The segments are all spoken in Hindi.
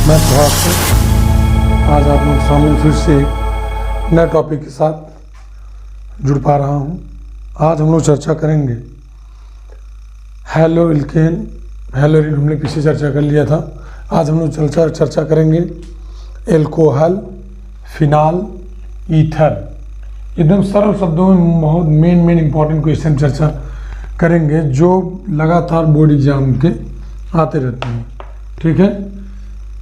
मैं सुभाष से आज आप लोग सामने फिर से एक नए टॉपिक के साथ जुड़ पा रहा हूँ। आज हम लोग चर्चा करेंगे हेलो इल्केन, हेलोरिन हमने पीछे चर्चा कर लिया था। आज हम लोग चर्चा करेंगे एल्कोहल, फिनाल, ईथर। एकदम सरल शब्दों में बहुत मेन इंपॉर्टेंट क्वेश्चन चर्चा करेंगे जो लगातार बोर्ड एग्जाम के आते रहते हैं, ठीक है।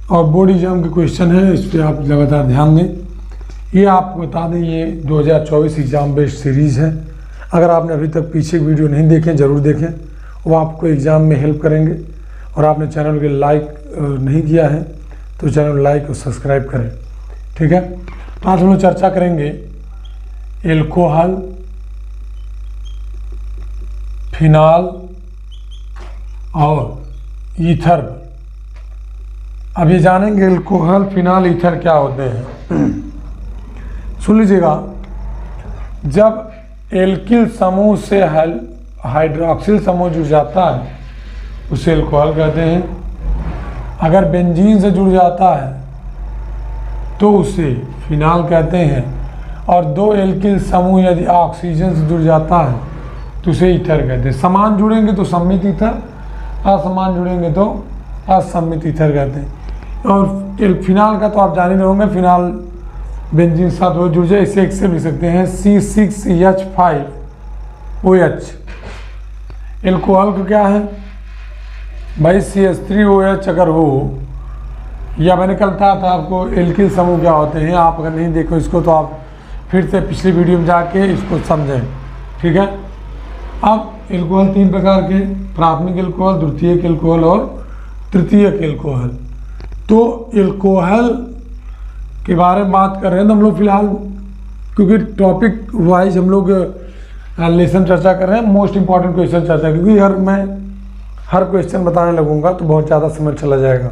और बोर्ड एग्जाम के क्वेश्चन है, इस पर आप लगातार ध्यान दें। ये आपको बता दें, ये 2024 एग्ज़ाम बेस्ड सीरीज़ है। अगर आपने अभी तक पीछे वीडियो नहीं देखे ज़रूर देखें, वो आपको एग्ज़ाम में हेल्प करेंगे। और आपने चैनल के लाइक नहीं किया है तो चैनल लाइक और सब्सक्राइब करें, ठीक है। तो आज हम लोग चर्चा करेंगे एल्कोहल, फिनाल और ईथर। अभी जानेंगे एल्कोहल, फिनाल, ईथर क्या होते हैं। सुन लीजिएगा, जब एल्किल समूह से हाइड्रोक्सिल समूह जुड़ जाता है उसे एल्कोहल कहते हैं। अगर बेंजीन से जुड़ जाता है तो उसे फिनाल कहते हैं। और दो एल्किल समूह यदि ऑक्सीजन से जुड़ जाता है तो उसे ईथर कहते हैं। समान जुड़ेंगे तो सम्मित ईथर, असमान जुड़ेंगे तो असम्मित ईथर कहते हैं। और फिनाल का तो आप जान ही रहे होंगे, फिनाल बेंजीन साथ वो जुड़ जाए, इसे एक से लिख सकते हैं C6H5OH। एल्कोहल का क्या है भाई, CH3OH अगर हो, या मैंने कल था आपको एल्किल समूह क्या होते हैं। आप अगर नहीं देखो इसको तो आप फिर से पिछली वीडियो में जाके इसको समझें, ठीक है। अब एल्कोहल तीन प्रकार के, प्राथमिक एल्कोहल, द्वितीयक एल्कोहल और तृतीयक एल्कोहल। तो एल्कोहल के बारे में बात कर रहे हैं तो हम लोग फिलहाल, क्योंकि टॉपिक वाइज हम लोग लेसन चर्चा कर रहे हैं, मोस्ट इंपॉर्टेंट क्वेश्चन चर्चा, क्योंकि मैं हर क्वेश्चन बताने लगूंगा तो बहुत ज़्यादा समय चला जाएगा,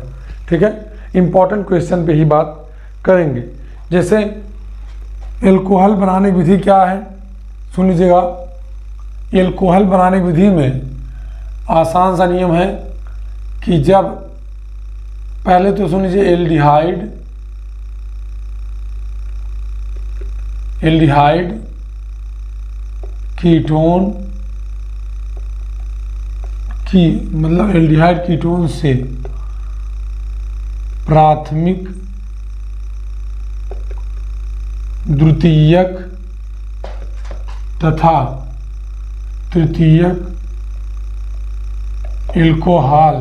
ठीक है। इंपॉर्टेंट क्वेश्चन पे ही बात करेंगे। जैसे एल्कोहल बनाने की विधि क्या है, सुन लीजिएगा। एल्कोहल बनाने की विधि में आसान सा नियम है कि जब पहले तो सुन लीजिए, एल्डिहाइड कीटोन की, मतलब एल्डिहाइड कीटोन से प्राथमिक, द्वितीयक तथा तृतीयक एल्कोहल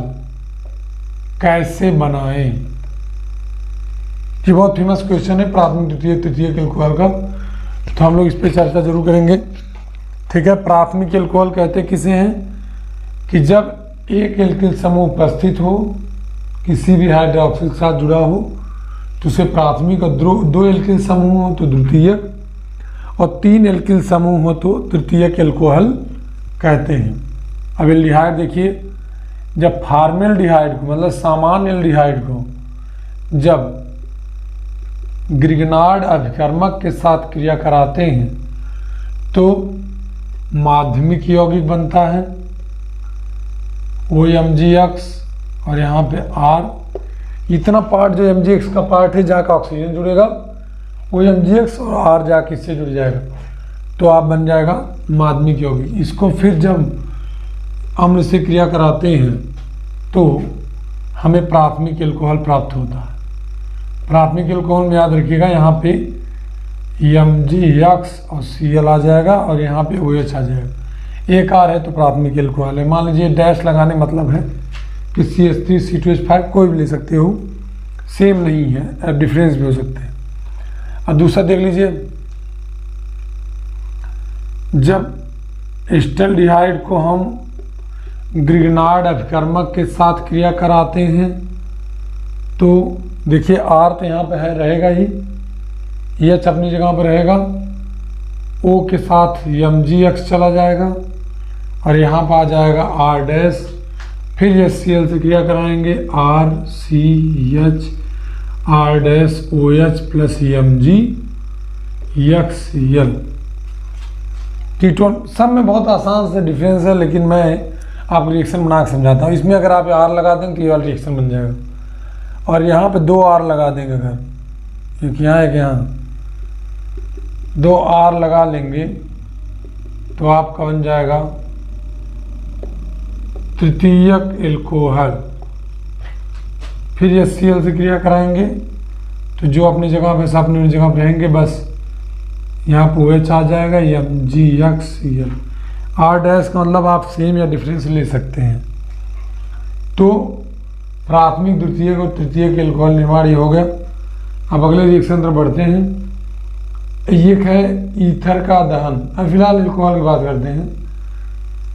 कैसे बनाएं। ये बहुत फेमस क्वेश्चन है, प्राथमिक, द्वितीयक, तृतीयक एल्कोहल का। तो हम लोग इस पर चर्चा जरूर करेंगे, ठीक है। प्राथमिक एल्कोहल कहते किसे हैं कि जब एक एल्किल समूह उपस्थित हो, किसी भी हाइड्रोक्सिल के साथ जुड़ा हो तो उसे प्राथमिक, और दो एल्किल समूह हो तो द्वितीयक, और तीन एल्किल समूह हो तो तृतीयक एल्कोहल कहते हैं। अब एल्डिहाइड देखिए, जब फॉर्मेल्डिहाइड को, मतलब सामान्य एल्डिहाइड को जब ग्रिगनार्ड अभिकर्मक के साथ क्रिया कराते हैं तो माध्यमिक यौगिक बनता है OMgX, और यहाँ पे R। इतना पार्ट जो MgX का पार्ट है जाकर ऑक्सीजन जुड़ेगा, OMgX, और R जाके इससे जुड़ जाएगा तो आप बन जाएगा माध्यमिक यौगिक। इसको फिर जब अम्ल से क्रिया कराते हैं तो हमें प्राथमिक एल्कोहल प्राप्त होता है। प्राथमिक एल्कोहल में याद रखिएगा, यहाँ पे MgX और Cl आ जाएगा और यहाँ पे OH आ जाएगा। एक R है तो प्राथमिक एल्कोहल है। मान लीजिए डैश लगाने मतलब है कि CH3 C2H5 कोई भी ले सकते हो, सेम नहीं है, डिफरेंस भी हो सकते हैं। और दूसरा देख लीजिए, जब एस्टल्डिहाइड को हम ग्रिगनार्ड अभिकर्मक के साथ क्रिया कराते हैं तो देखिए R तो यहाँ पे है, रहेगा ही, H अपनी जगह पर रहेगा, O के साथ MgX चला जाएगा और यहाँ पर आ जाएगा R'। फिर ये Cl से क्रिया कराएंगे, RCH R'OH plus MgXCl। Ketone सब में बहुत आसान से डिफरेंस है, लेकिन मैं आपको रिएक्शन बना के समझाता हूँ। इसमें अगर आप R लगा दें तो ये वाला रिएक्शन बन जाएगा। और यहाँ पे 2 R लगा देंगे। अगर एक यहाँ एक यहाँ 2 R लगा लेंगे तो आपका बन जाएगा तृतीयक एल्कोहल। फिर HCl से क्रिया कराएंगे तो जो अपनी जगह पे सब अपनी जगह पे रहेंगे, बस यहाँ पे OH आ जाएगा, MgHCl। R डैश का मतलब आप सेम या डिफरेंस ले सकते हैं। तो प्राथमिक, द्वितीयक और तृतीयक एल्कोहल निर्माण ये हो गया। अब अगले रिएक्शन तरफ बढ़ते हैं। एक है ईथर का दहन। अब फिलहाल एल्कोहल की बात करते हैं।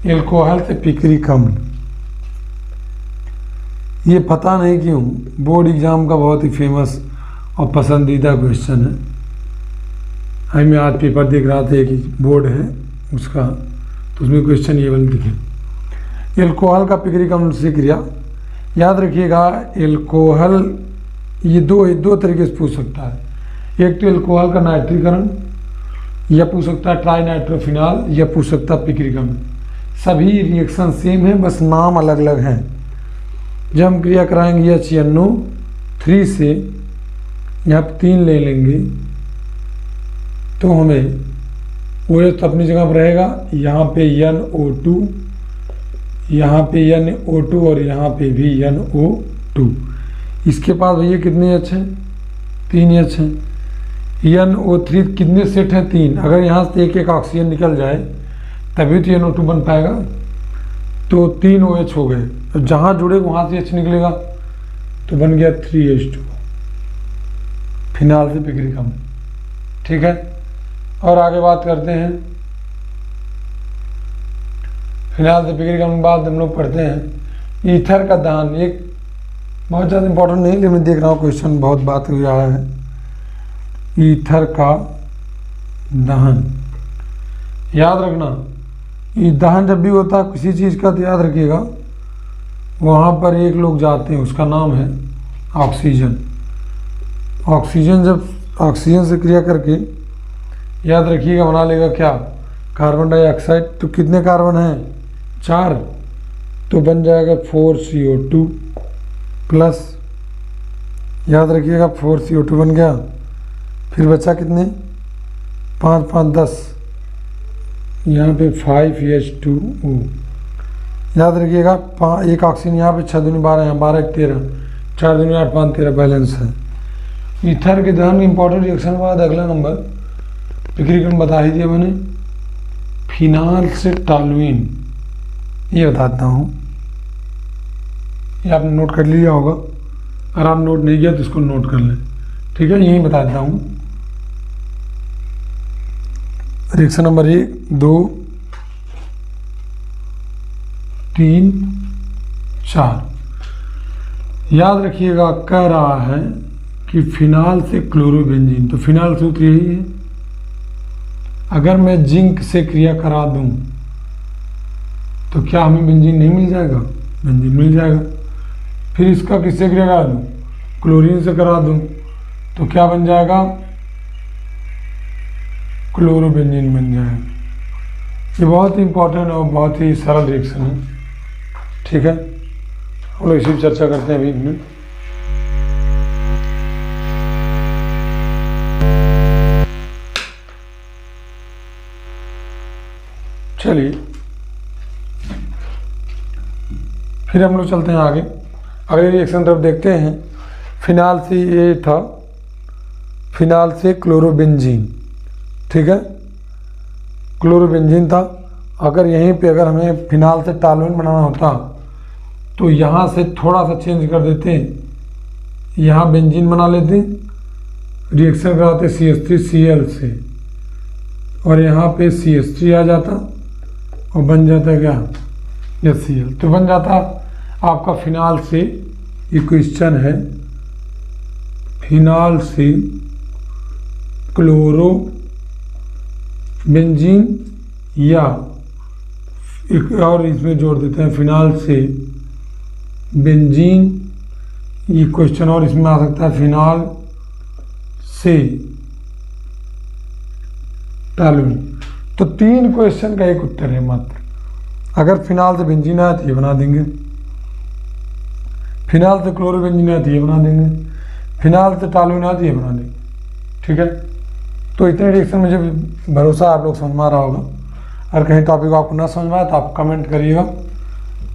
एल्कोहल से पिक्रिक अम्ल, ये पता नहीं क्यों बोर्ड एग्जाम का बहुत ही फेमस और पसंदीदा क्वेश्चन है। अभी मैं आज पेपर देख रहा था, एक बोर्ड है उसका, तो उसमें क्वेश्चन ये वाले दिखे। एल्कोहल का पिक्रिक अम्ल से क्रिया, याद रखिएगा एल्कोहल ये दो तरीके से पूछ सकता है। एक तो एल्कोहल का नाइट्रीकरण, या पूछ सकता है ट्राई नाइट्रोफिनॉल, या पूछ सकता है पिक्रिक अम्ल। सभी रिएक्शन सेम है, बस नाम अलग अलग हैं। जब हम क्रिया कराएंगे HNO3 से, यहाँ पर 3 ले लेंगे तो हमें OH तो अपनी जगह पर रहेगा, यहाँ पे NO2, यहाँ पे NO2 और यहाँ पे भी NO2। इसके पास भैया कितने H हैं? 3 H हैं। NO3 कितने सेट हैं? 3। अगर यहाँ से एक एक ऑक्सीजन निकल जाए तभी तो NO2 बन पाएगा, तो 3 OH हो गए। जहाँ जुड़े वहाँ से H निकलेगा तो बन गया 3H2, फिनाल से पिक्रिक अम्ल। ठीक है, और आगे बात करते हैं। फिनाल से पिक्रिक अम्ल के बाद हम लोग पढ़ते हैं ईथर का दहन। एक बहुत ज़्यादा इंपॉर्टेंट नहीं, लेकिन मैं देख रहा हूँ क्वेश्चन बहुत बात हो रहा है। ईथर का दहन, याद रखना, ये दहन जब भी होता है किसी चीज़ का तो याद रखिएगा वहाँ पर एक लोग जाते हैं, उसका नाम है ऑक्सीजन। ऑक्सीजन जब ऑक्सीजन से क्रिया करके, याद रखिएगा, बना लेगा क्या? Carbon dioxide. तो कितने कार्बन हैं? 4, तो बन जाएगा 4CO2 प्लस, याद रखिएगा 4CO2 बन गया। फिर बचा कितने? 5 5 10, यहाँ पे 5H2O। याद रखिएगा एक ऑक्सीजन यहाँ पे 6 दूनी 12, यहाँ 12 1 13, 4 दूनी 8 5 13 बैलेंस है। ईथर के दहन इंपॉर्टेंट रिएक्शन के बाद अगला नंबर पिक्रिक अम्ल बता ही दिया मैंने। फिनाल से टॉलुइन, ये बताता हूँ, ये आपने नोट कर लिया होगा। अगर आप नोट नहीं किया तो इसको नोट कर लें। ठीक है, यही बताता हूँ। रिएक्शन नंबर 1 2 3 4, याद रखिएगा कह रहा है कि फिनाल से क्लोरोबेंजीन। तो फिनाल सूत्र यही है। अगर मैं जिंक से क्रिया करा दूं तो क्या हमें बेंजीन नहीं मिल जाएगा? बेंजीन मिल जाएगा। फिर इसका किससे क्रिया करा दूं? क्लोरीन से करा दूं तो क्या बन जाएगा? क्लोरोबेंजीन बन जाएगा। ये बहुत ही इंपॉर्टेंट और बहुत ही सरल रिएक्शन है। ठीक है, हम लोग इसी पर चर्चा करते हैं अभी 1 मिनट। चलिए फिर हम लोग चलते हैं आगे, अगले रिएक्शन तरफ देखते हैं। फिनाल से ये था, फिनाल से क्लोरोबेंजीन। ठीक है, क्लोरोबेंजीन था। अगर यहीं पे अगर हमें फिनाल से टॉलुइन बनाना होता तो यहाँ से थोड़ा सा चेंज कर देते, यहाँ बेंजीन बना लेते, रिएक्शन कराते CH3Cl से, और यहाँ पे CH3 आ जाता और बन जाता है क्या? HCl। तो बन जाता आपका फिनाल से, ये क्वेश्चन है, फिनाल से क्लोरो बेंजीन, या एक और इसमें जोड़ देते हैं फिनाल से बेंजीन। ये क्वेश्चन और इसमें आ सकता है फिनाल से टॉलुइन। तो 3 क्वेश्चन का एक उत्तर है मात्र। अगर फिनाल से बेंजीन आया तो ये बना देंगे, फिनाल से क्लोरोबेंजीन आती है बना देंगे, फिनाल से टॉल्यूइन आती है बना देंगे। ठीक है, तो इतने रिएक्शन मुझे भरोसा आप लोग समझ में आ रहा होगा। अगर कहीं टॉपिक आपको ना समझ में आए तो आप कमेंट करिएगा,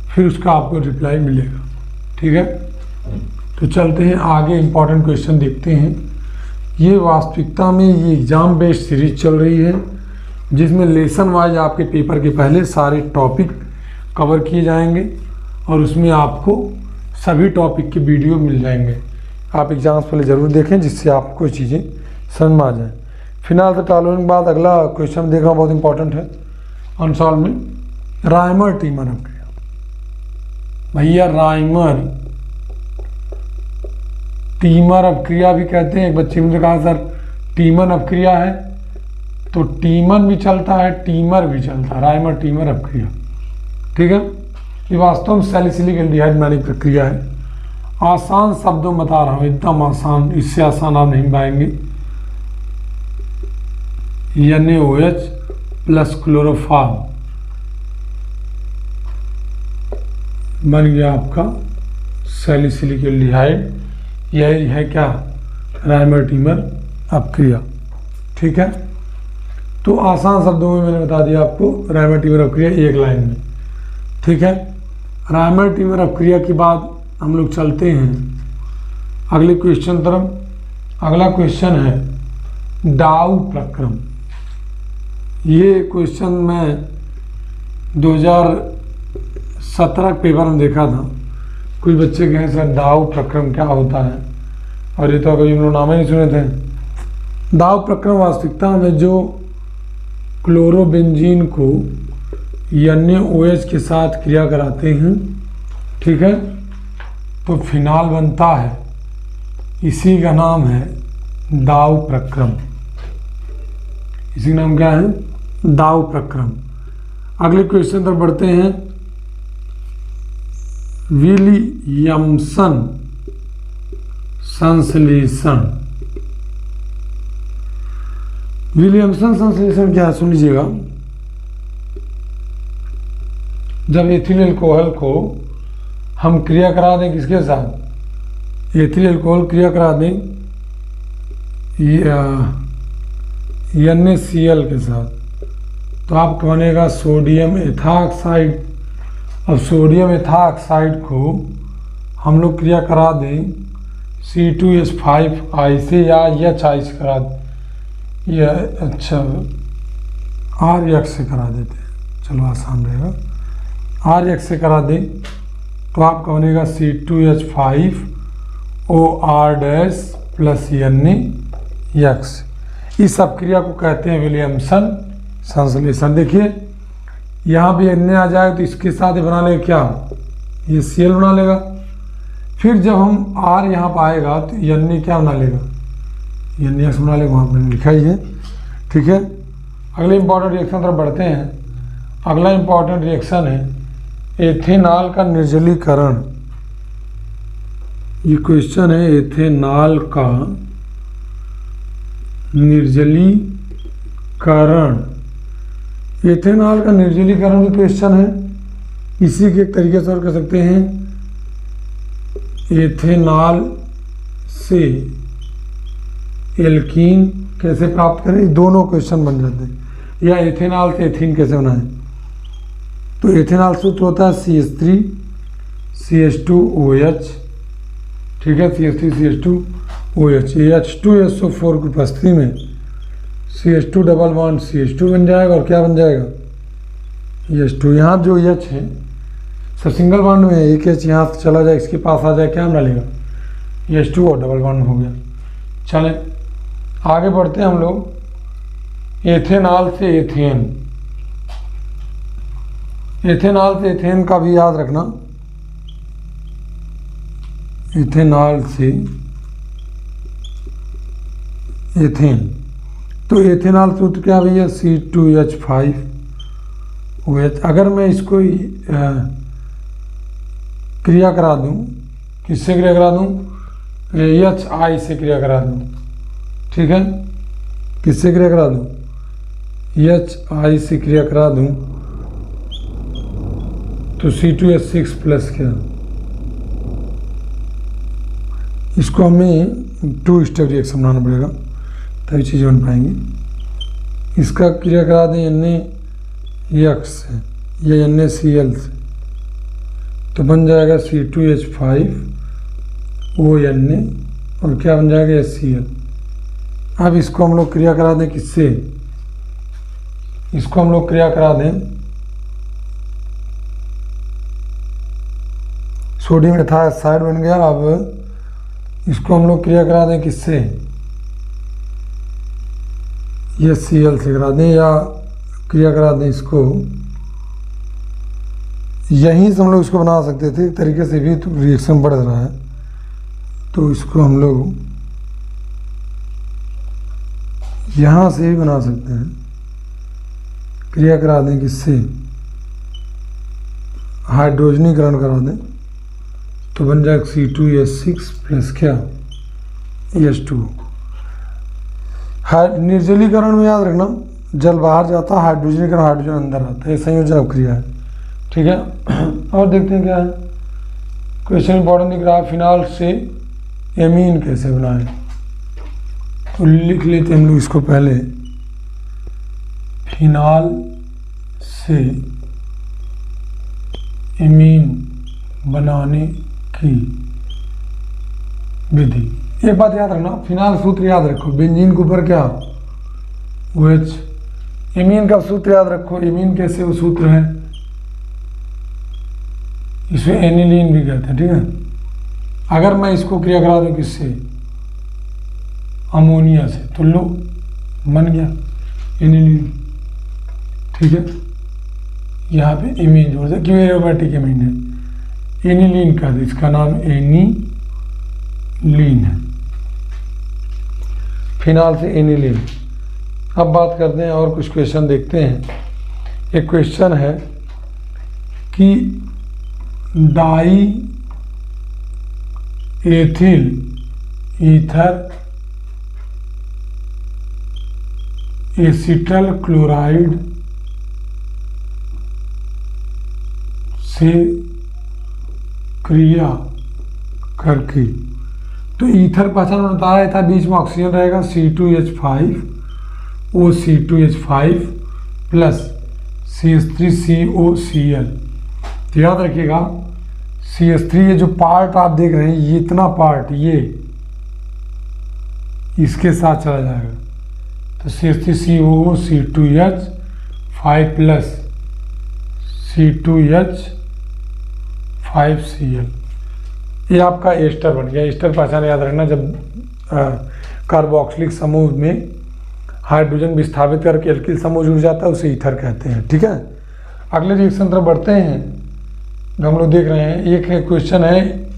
फिर उसका आपको रिप्लाई मिलेगा। ठीक है, तो चलते हैं आगे, इम्पॉर्टेंट क्वेश्चन देखते हैं। ये वास्तविकता में ये एग्ज़ाम बेस्ड सीरीज चल रही है, जिसमें लेसन वाइज आपके पेपर के पहले सारे टॉपिक कवर किए जाएंगे और उसमें आपको सभी टॉपिक के वीडियो मिल जाएंगे। आप एग्जाम्स पहले ज़रूर देखें, जिससे आपको चीज़ें समझ में आ जाएँ। फिनाल से टॉल्यूइन के बाद अगला क्वेश्चन देखना बहुत इंपॉर्टेंट है अनसॉल्व में, राइमर टीमर अपक्रिया। भैया राइमर टीमर अपक्रिया भी कहते हैं। एक बच्चे ने मुझे कहा सर टीमन अपक्रिया है, तो टीमन भी चलता है, टीमर भी चलता है, राइमर टीमर अपक्रिया। ठीक है, ये वास्तव में सैलिसिलिक एल्डिहाइड बनाने की प्रक्रिया है। आसान शब्दों में बता रहा हूँ, एकदम आसान, इससे आसान आप नहीं पाएंगे। NaOH प्लस क्लोरोफॉर्म बन गया आपका सैलिसिलिक एल्डिहाइड। यही है क्या, राइमर टीमर अपक्रिया। ठीक है, तो आसान शब्दों में मैंने बता दिया आपको राइमर टीमर अपक्रिया एक लाइन में। ठीक है, राइमर टीमर अपक्रिया के बाद हम लोग चलते हैं अगले क्वेश्चन तरफ। अगला क्वेश्चन है डाउ प्रक्रम। ये क्वेश्चन मैं 2017 पेपर में देखा था। कुछ बच्चे कहें सर डाउ प्रक्रम क्या होता है, और ये तो कभी उन्होंने नाम ही नहीं सुने थे। डाउ प्रक्रम वास्तविकता में जो क्लोरोबेंजीन को NaOH के साथ क्रिया कराते हैं, ठीक है, तो फिनाल बनता है, इसी का नाम है डाउ प्रक्रम। इसी का नाम क्या है, डाउ प्रक्रम। अगले क्वेश्चन पर बढ़ते हैं। विलियमसन संश्लेषण। विलियमसन संश्लेषण क्या है, सुन लीजिएगा। जब एथिल अल्कोहल को हम क्रिया करा दें किसके साथ, एथिल अल्कोहल क्रिया करा दें NaCl के साथ, तो आपका बनेगा सोडियम एथाक्साइड। अब सोडियम एथाक्साइड को हम लोग क्रिया करा दें C2H5 से या HI से करा दें, या अच्छा RX से करा देते हैं, चलो आसान रहेगा, RX से करा दें तो आपका बनेगा C2H5OR प्लस NaX। इस सब क्रिया को कहते हैं विलियमसन संश्लेषण। देखिए यहाँ भी Na आ जाए तो इसके साथ ही बना लेगा क्या, ये Cl बना लेगा। फिर जब हम R यहाँ पर आएगा तो Na क्या बना लेगा, NaX बना लेगा, वहाँ पर लिखा ही है। ठीक है, अगले इंपॉर्टेंट रिएक्शन तरफ बढ़ते हैं। अगला इंपॉर्टेंट रिएक्शन है एथेनॉल का निर्जलीकरण। ये क्वेश्चन है एथेनॉल का निर्जलीकरण। एथेनॉल का निर्जलीकरण भी क्वेश्चन है, इसी के एक तरीके से और कह सकते हैं एथेनॉल से एल्कीन कैसे प्राप्त करें, दोनों क्वेश्चन बन जाते हैं। या एथेनॉल से एथीन कैसे बनाएं, तो एथेनॉल सूत्र होता है CH3 CH2OH। ठीक है, CH3 CH2OH, H2SO4 की उपस्थिति में CH2 डबल बॉन्ड CH2 बन जाएगा, और क्या बन जाएगा, H2। यहाँ जो H है सब सिंगल बॉन्ड में है, एक H यहाँ से चला जाए, इसके पास आ जाए, क्या डालेगा, H2 और डबल बॉन्ड हो गया। चलें आगे बढ़ते हैं हम लोग। एथेनॉल से एथेन, एथेनॉल से एथेन का भी याद रखना। एथेनॉल से एथेन, तो एथेनॉल सूत्र क्या भैया, C2H5OH। अगर मैं इसको क्रिया करा दूं, किससे क्रिया करा दूं, HI से क्रिया करा दूं। ठीक है, किससे क्रिया करा दूं, HI से क्रिया करा दूं तो C2H6 प्लस क्या, इसको हमें 2 स्टेप रिएक्शन बनाना पड़ेगा तभी चीज़ें बन पाएंगी। इसका क्रिया करा दें NaX से या NaCl से, तो बन जाएगा C2H5ONa और क्या बन जाएगा HCl। अब इसको हम लोग क्रिया करा दें किससे, इसको हम लोग क्रिया करा दें सोडियम एथाक्साइड बन गया। अब इसको हम लोग क्रिया करा दें किससे, ये Cl से करा दें या क्रिया करा दें इसको, यहीं से हम लोग इसको बना सकते थे एक तरीके से भी, तो रिएक्शन बढ़ रहा है तो इसको हम लोग यहाँ से भी बना सकते हैं। क्रिया करा दें किससे, हाइड्रोजनीकरण करा दें तो बन जाएगा C2H6 प्लस क्या H2। निर्जलीकरण में याद रखना जल बाहर जाता है, हाइड्रोजनीकरण हाइड्रोजन अंदर आता है, ये संयोजन अभिक्रिया है, ठीक है। और देखते हैं क्या है, क्वेश्चन इंपॉर्टेंट दिख रहा है, फिनाल से एमीन कैसे बनाएं, तो लिख लेते हैं हम लोग इसको पहले। फिनाल से एमीन बनाने की विधि। एक बात याद रखना, फिनाल सूत्र याद रखो, बेंजीन के ऊपर क्या OH, एमीन का सूत्र याद रखो, एमीन कैसे वो सूत्र है, इसमें एनिलीन भी कहते हैं, ठीक है। अगर मैं इसको क्रिया करा दूं किससे, अमोनिया से, तो लो बन गया एनिलीन, ठीक है। यहाँ पे एमीन जोड़ दे, क्यों एरोमेटिक एमीन है, एनिलीन का, इसका नाम एनिलीन है, फिनाल से एनिलीन। अब बात करते हैं और कुछ क्वेश्चन देखते हैं। एक क्वेश्चन है कि diethyl ether acetyl chloride से क्रिया करके, तो ईथर पहचान बताया था, बीच में ऑक्सीजन रहेगा C2H5OC2H5 प्लस CH3COCl। तो याद रखिएगा CH3 ये जो पार्ट आप देख रहे हैं, ये इतना पार्ट ये इसके साथ चला जाएगा, तो CH3COC2H5 प्लस C2H5Cl, ये आपका एस्टर बन गया। एस्टर पहचान याद रखना, जब कार्बोक्सिलिक समूह में हाइड्रोजन विस्थापित करके एल्किल समूह जुड़ जाता है, उसे ईथर कहते हैं, ठीक है। अगले रिएक्शन तरफ बढ़ते हैं जो हम लोग देख रहे हैं। एक है क्वेश्चन है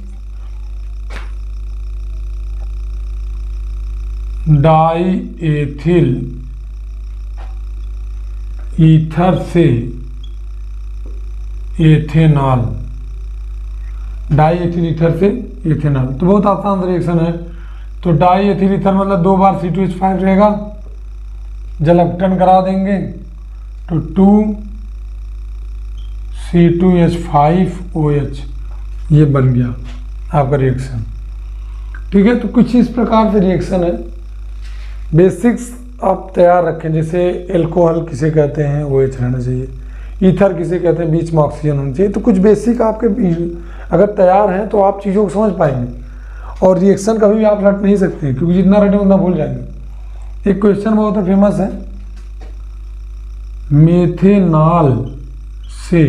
डाई एथिल ईथर से एथेनॉल, डाई एथिल ईथर से एथेनॉल, तो बहुत आसान रिएक्शन है। तो डाई एथिल ईथर मतलब 2 बार C2H5 रहेगा, जल अपघटन करा देंगे तो 2C2H5OH, ये बन गया आपका रिएक्शन, ठीक है। तो कुछ इस प्रकार से रिएक्शन है, बेसिक्स आप तैयार रखें, जैसे एल्कोहल किसे कहते हैं OH रहना चाहिए, ईथर किसे कहते हैं बीच में ऑक्सीजन होना चाहिए। तो कुछ बेसिक आपके अगर तैयार हैं तो आप चीज़ों को समझ पाएंगे, और रिएक्शन कभी भी आप रट नहीं सकते, क्योंकि जितना रटे उतना भूल जाएंगे। एक क्वेश्चन बहुत फेमस है, मेथेनॉल से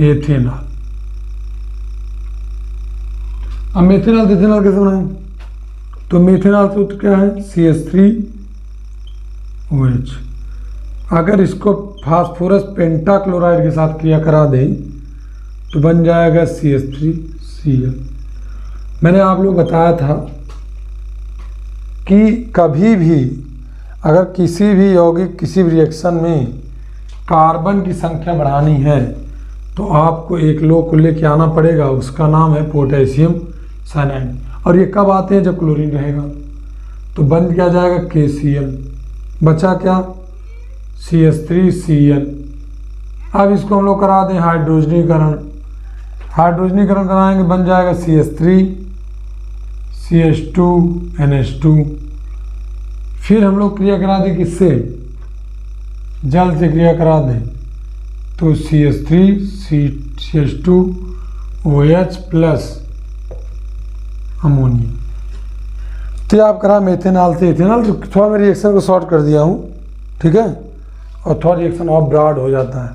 एथेनॉल। अब मेथेनॉल एथेनॉल कैसे बनाएं, तो मेथेनॉल सूत्र क्या है CH3OH। अगर इसको फास्फोरस पेंटाक्लोराइड के साथ क्रिया करा दें तो बन जाएगा CH3Cl। मैंने आप लोग बताया था कि कभी भी अगर किसी भी यौगिक किसी भी रिएक्शन में कार्बन की संख्या बढ़ानी है तो आपको एक लोग को लेके आना पड़ेगा, उसका नाम है पोटेशियम साइनाइड। और ये कब आते हैं, जब क्लोरीन रहेगा, तो बन क्या जाएगा KCl, बचा क्या CH3Cl। अब इसको हम लोग करा दें हाइड्रोजनीकरण, हाइड्रोजनीकरण कराएंगे बन जाएगा CH3 CH2NH2। फिर हम लोग क्रिया करा दें किससे, जल से क्रिया करा दें तो CH3 CH2OH प्लस अमोनिया। तो आप करा मेथेनॉल से इथेनॉल, तो थोड़ा मैं रिएक्शन को शॉर्ट कर दिया हूँ, ठीक है, और थोड़ा रिएक्शन और ब्रॉड हो जाता है।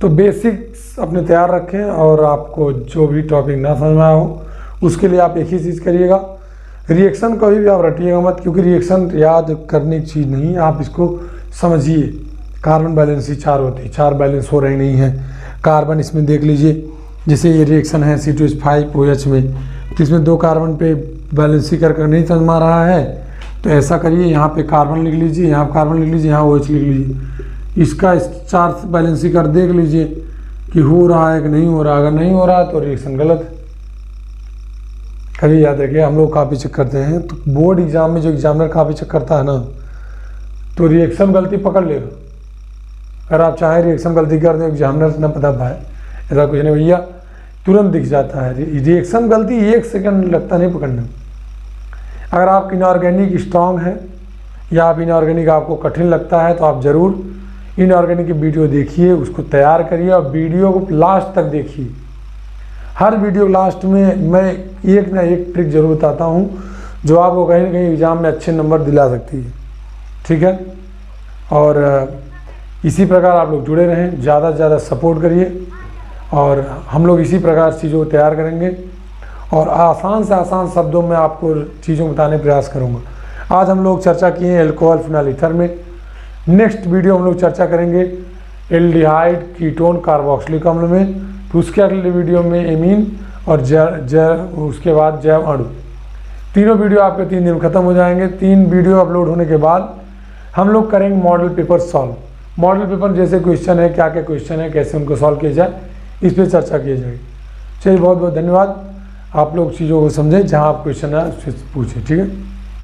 तो बेसिक्स अपने तैयार रखें, और आपको जो भी टॉपिक ना समझ में आया हो उसके लिए आप एक ही चीज़ करिएगा, रिएक्शन कभी भी आप रटिएगा मत, क्योंकि रिएक्शन याद करने की चीज़ नहीं है, आप इसको समझिए। कार्बन बैलेंस ही 4 होती है, 4 बैलेंस हो रही नहीं है। कार्बन इसमें देख लीजिए, जैसे ये रिएक्शन है C2H5OH में, तो इसमें 2 कार्बन पे बैलेंस ही कर नहीं समझ में आ रहा है, तो ऐसा करिए, यहाँ पे कार्बन लिख लीजिए, यहाँ कार्बन लिख लीजिए, यहाँ OH लिख लीजिए। इसका 4 बैलेंस ही कर देख लीजिए कि हो रहा है कि नहीं हो रहा। अगर नहीं हो रहा तो रिएक्शन गलत है। कभी याद रखिए, हम लोग काफ़ी चेक करते हैं, तो बोर्ड एग्जाम में जो एग्जामिनर काफ़ी चेक करता है ना, तो रिएक्शन गलती पकड़ लेगा। अगर आप चाहें रिएक्शन गलती कर दें, एग्जामिनर से ना पता पाए, ऐसा कुछ नहीं भैया, तुरंत दिख जाता है। रिएक्शन गलती 1 सेकंड लगता नहीं पकड़ने में। अगर आप इनऑर्गेनिक स्ट्रांग है या आप इनऑर्गेनिक आपको कठिन लगता है, तो आप ज़रूर इनऑर्गेनिक की वीडियो देखिए, उसको तैयार करिए और वीडियो को लास्ट तक देखिए। हर वीडियो लास्ट में मैं एक ना एक ट्रिक जरूर बताता हूँ जो आपको कहीं ना कहीं एग्ज़ाम में अच्छे नंबर दिला सकती है, ठीक है। और इसी प्रकार आप लोग जुड़े रहें, ज़्यादा से ज़्यादा सपोर्ट करिए, और हम लोग इसी प्रकार चीज़ों को तैयार करेंगे, और आसान से आसान शब्दों में आपको चीज़ों को बताने का प्रयास करूँगा। आज हम लोग चर्चा किए हैं एल्कोहल फिनाइल ईथर में। नेक्स्ट वीडियो हम लोग चर्चा करेंगे एल्डिहाइड कीटोन कार्बोक्सिलिक अम्ल में, तो उसके अगले वीडियो में एमीन और उसके बाद जैव अणु। तीनों वीडियो आपके 3 दिन में खत्म हो जाएंगे। 3 वीडियो अपलोड होने के बाद हम लोग करेंगे model paper solve. Model paper जैसे क्वेश्चन है, क्या क्या क्वेश्चन है, कैसे उनको सॉल्व किया जाए, इस पर चर्चा की जाएगी। चलिए, बहुत बहुत धन्यवाद। आप लोग चीज़ों को समझें, जहाँ आप क्वेश्चन है उससे पूछें, ठीक है।